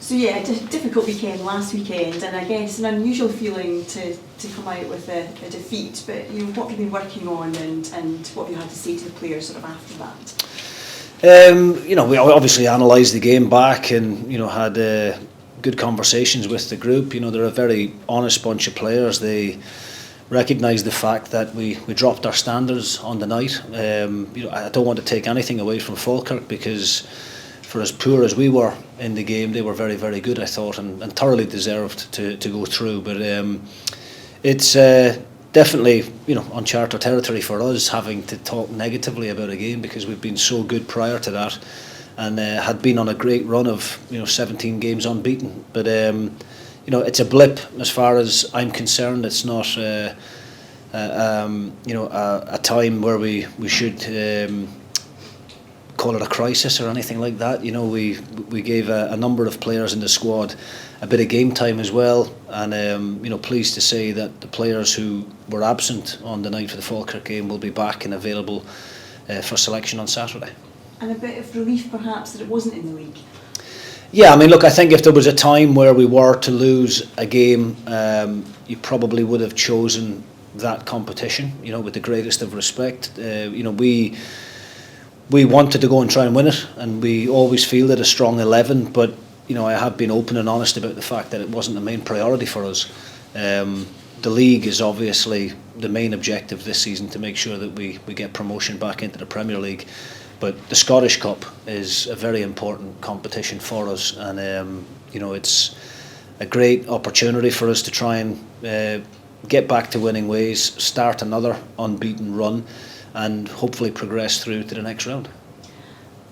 So yeah, difficult weekend last weekend, and I guess an unusual feeling to come out with a defeat. But what have you been working on, and what have you had to say to the players sort of after that? We obviously analysed the game back, and had good conversations with the group. They're a very honest bunch of players. They recognise the fact that we dropped our standards on the night. I don't want to take anything away from Falkirk, because for as poor as we were in the game, they were very, very good, I thought, and thoroughly deserved to go through. But it's definitely uncharted territory for us, having to talk negatively about a game, because we've been so good prior to that, and had been on a great run of 17 games unbeaten. But it's a blip as far as I'm concerned. It's not a time where we should call it a crisis or anything like that. We gave a number of players in the squad a bit of game time as well, and pleased to say that the players who were absent on the night for the Falkirk game will be back and available for selection on Saturday. And a bit of relief perhaps that it wasn't in the league. Yeah, I think if there was a time where we were to lose a game, you probably would have chosen that competition, with the greatest of respect. We wanted to go and try and win it, and we always fielded a strong 11, but I have been open and honest about the fact that it wasn't the main priority for us. The league is obviously the main objective this season, to make sure that we get promotion back into the Premier League. But the Scottish Cup is a very important competition for us, and it's a great opportunity for us to try and get back to winning ways, start another unbeaten run, and hopefully progress through to the next round.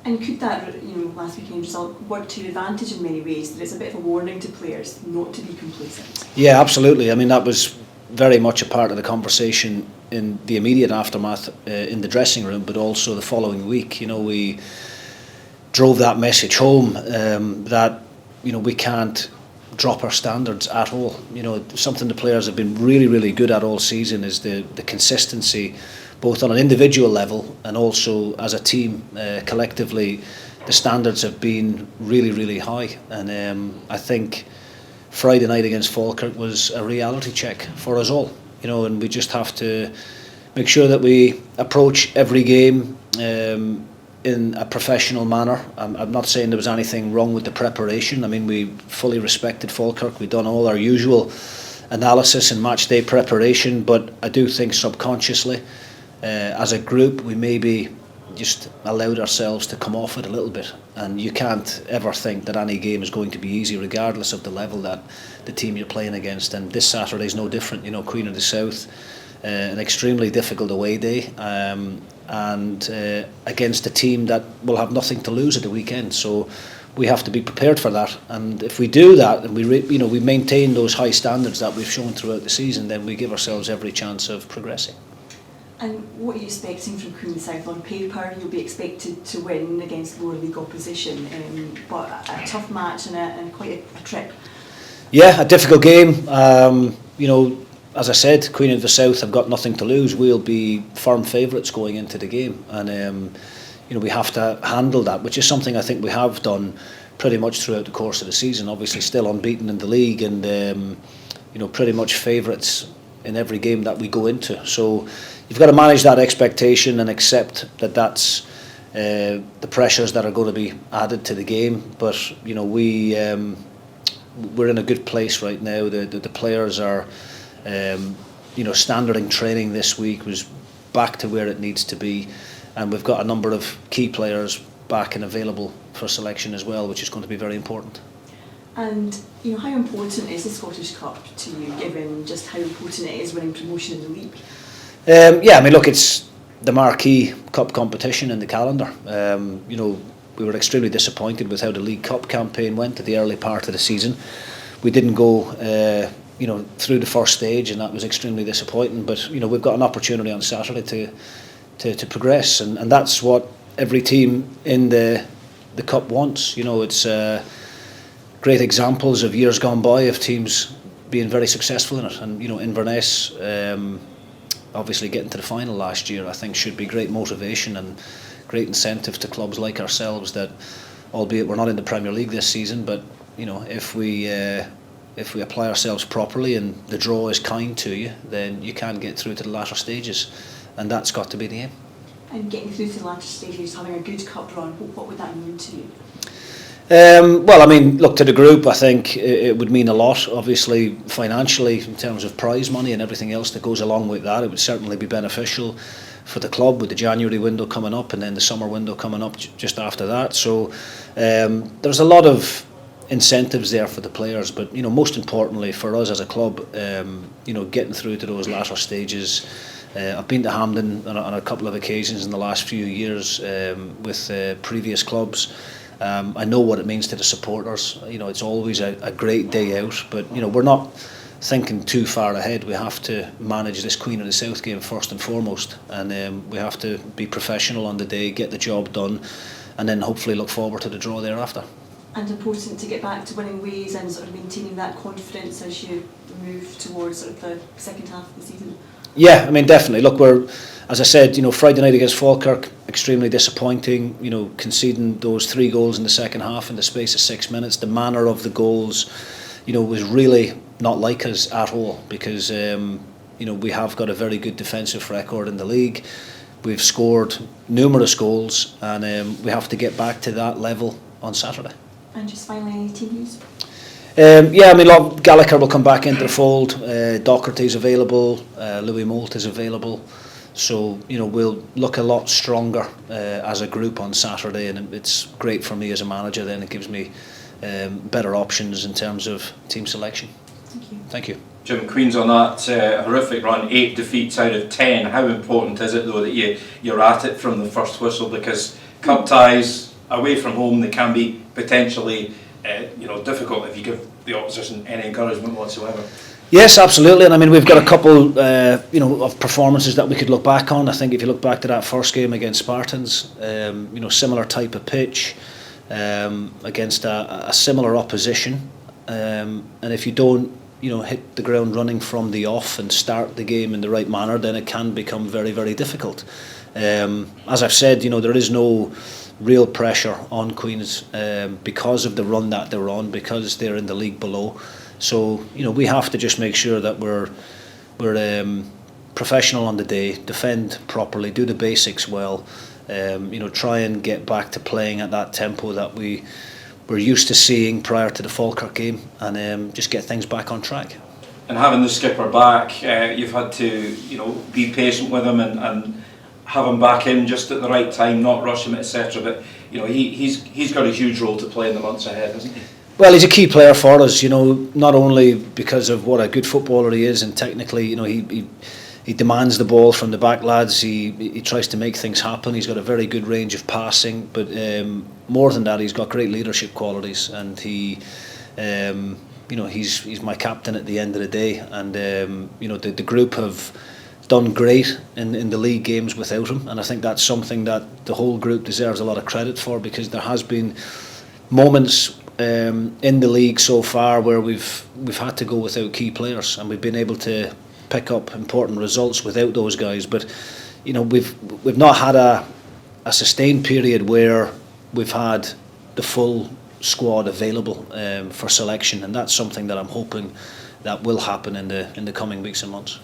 And could that last weekend result work to your advantage in many ways, that it's a bit of a warning to players not to be complacent? Yeah, absolutely. That was very much a part of the conversation in the immediate aftermath in the dressing room, but also the following week. We drove that message home, that we can't drop our standards at all. Something the players have been really, really good at all season is the consistency, both on an individual level and also as a team. Collectively, the standards have been really, really high, and I think Friday night against Falkirk was a reality check for us all, and we just have to make sure that we approach every game in a professional manner. I'm not saying there was anything wrong with the preparation. We fully respected Falkirk. We've done all our usual analysis and match day preparation, but I do think subconsciously, as a group, we maybe just allowed ourselves to come off it a little bit, and you can't ever think that any game is going to be easy, regardless of the level that the team you're playing against. And this Saturday is no different. Queen of the South, an extremely difficult away day, and against a team that will have nothing to lose at the weekend. So we have to be prepared for that, and if we do that and we maintain those high standards that we've shown throughout the season, then we give ourselves every chance of progressing. And what are you expecting from Queen of the South? On paper, you'll be expected to win against lower league opposition, but a tough match and quite a trip. Yeah, a difficult game. As I said, Queen of the South have got nothing to lose. We'll be firm favourites going into the game, and we have to handle that, which is something I think we have done pretty much throughout the course of the season. Obviously, still unbeaten in the league, and pretty much favourites in every game that we go into. So you've got to manage that expectation and accept that that's the pressures that are going to be added to the game. But we're in a good place right now. The players are, standard in training this week was back to where it needs to be, and we've got a number of key players back and available for selection as well, which is going to be very important. And how important is the Scottish Cup to you, given just how important it is winning promotion in the league? It's the marquee cup competition in the calendar. We were extremely disappointed with how the League Cup campaign went at the early part of the season. We didn't go, through the first stage, and that was extremely disappointing. But we've got an opportunity on Saturday to progress, and that's what every team in the cup wants. It's great examples of years gone by of teams being very successful in it, and Inverness obviously getting to the final last year, I think, should be great motivation and great incentive to clubs like ourselves that, albeit we're not in the Premier League this season, but if we apply ourselves properly and the draw is kind to you, then you can get through to the latter stages, and that's got to be the aim. And getting through to the latter stages, having a good cup run, what would that mean to you? Well, I mean, look, to the group, I think it would mean a lot. Obviously, financially, in terms of prize money and everything else that goes along with that, it would certainly be beneficial for the club with the January window coming up and then the summer window coming up just after that. So there's a lot of incentives there for the players, but most importantly for us as a club, getting through to those latter stages. I've been to Hampden on a couple of occasions in the last few years with previous clubs. I know what it means to the supporters. It's always a great day out, but we're not thinking too far ahead. We have to manage this Queen of the South game first and foremost, and we have to be professional on the day, get the job done, and then hopefully look forward to the draw thereafter. And important to get back to winning ways and sort of maintaining that confidence as you move towards sort of the second half of the season. Yeah, I mean, definitely. Look, as I said, Friday night against Falkirk, extremely disappointing. Conceding those 3 goals in the second half in the space of 6 minutes. The manner of the goals, was really not like us at all, because we have got a very good defensive record in the league. We've scored numerous goals, and we have to get back to that level on Saturday. And just finally, any team news? Gallagher will come back into the fold. Docherty's available. Louis Moult is available. So we'll look a lot stronger as a group on Saturday, and it's great for me as a manager. Then it gives me better options in terms of team selection. Thank you. Thank you. Jim, Queen's on that horrific run, 8 defeats out of 10. How important is it though that you're at it from the first whistle? Because cup ties away from home, they can be potentially difficult if you give the opposition any encouragement whatsoever. Yes, absolutely, and I mean we've got a couple of performances that we could look back on. I think if you look back to that first game against Spartans, similar type of pitch against a similar opposition, and if you don't hit the ground running from the off and start the game in the right manner, then it can become very, very difficult. As I've said, there is no real pressure on Queens because of the run that they're on, because they're in the league below. So we have to just make sure that we're professional on the day, defend properly, do the basics well, try and get back to playing at that tempo that we're used to seeing prior to the Falkirk game, and just get things back on track. And having the skipper back, you've had to be patient with him and have him back in just at the right time, not rush him, etc. But he's got a huge role to play in the months ahead, hasn't he? Well, he's a key player for us, not only because of what a good footballer he is, and technically, he demands the ball from the back lads. He tries to make things happen. He's got a very good range of passing, but more than that, he's got great leadership qualities, and he's my captain at the end of the day. And the group have done great in the league games without him, and I think that's something that the whole group deserves a lot of credit for, because there has been moments in the league so far where we've had to go without key players, and we've been able to pick up important results without those guys. But we've not had a sustained period where we've had the full squad available for selection, and that's something that I'm hoping that will happen in the coming weeks and months.